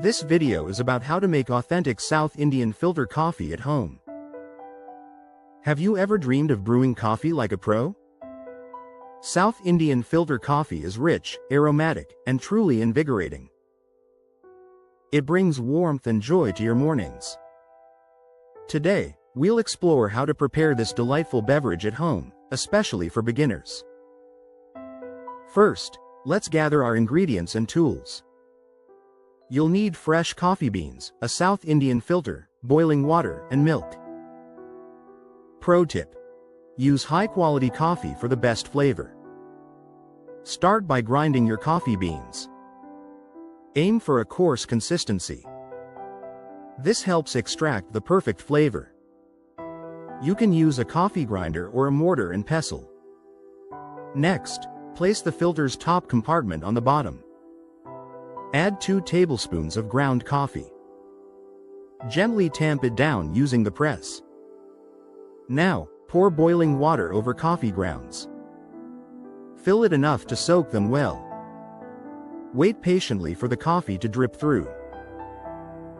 This video is about how to make authentic South Indian filter coffee at home. Have you ever dreamed of brewing coffee like a pro? South Indian filter coffee is rich, aromatic, and truly invigorating. It brings warmth and joy to your mornings. Today, we'll explore how to prepare this delightful beverage at home, especially for beginners. First, let's gather our ingredients and tools. You'll need fresh coffee beans, a South Indian filter, boiling water, and milk. Pro tip: use high-quality coffee for the best flavor. Start by grinding your coffee beans. Aim for a coarse consistency. This helps extract the perfect flavor. You can use a coffee grinder or a mortar and pestle. Next, place the filter's top compartment on the bottom. Add 2 tablespoons of ground coffee. Gently tamp it down using the press. Now, pour boiling water over coffee grounds. Fill it enough to soak them well. Wait patiently for the coffee to drip through.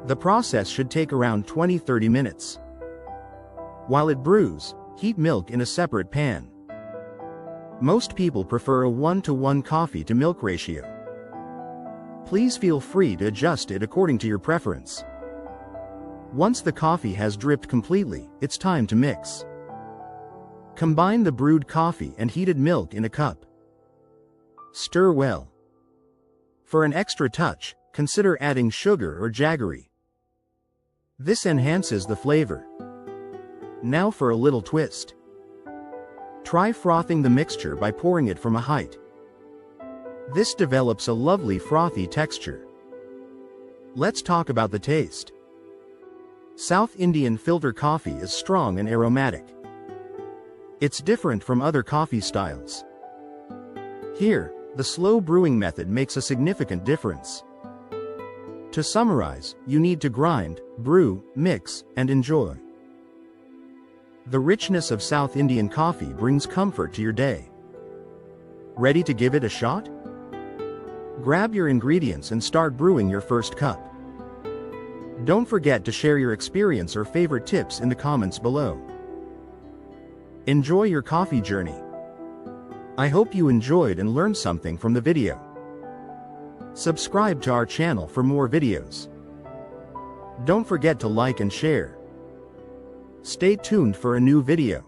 The process should take around 20-30 minutes. While it brews, heat milk in a separate pan. Most people prefer a 1-to-1 coffee to milk ratio. Please feel free to adjust it according to your preference. Once the coffee has dripped completely, it's time to mix. Combine the brewed coffee and heated milk in a cup. Stir well. For an extra touch, consider adding sugar or jaggery. This enhances the flavor. Now for a little twist. Try frothing the mixture by pouring it from a height. This develops a lovely frothy texture. Let's talk about the taste. South Indian filter coffee is strong and aromatic. It's different from other coffee styles. Here, the slow brewing method makes a significant difference. To summarize, you need to grind, brew, mix, and enjoy. The richness of South Indian coffee brings comfort to your day. Ready to give it a shot? Grab your ingredients and start brewing your first cup. Don't forget to share your experience or favorite tips in the comments below. Enjoy your coffee journey. I hope you enjoyed and learned something from the video. Subscribe to our channel for more videos. Don't forget to like and share. Stay tuned for a new video.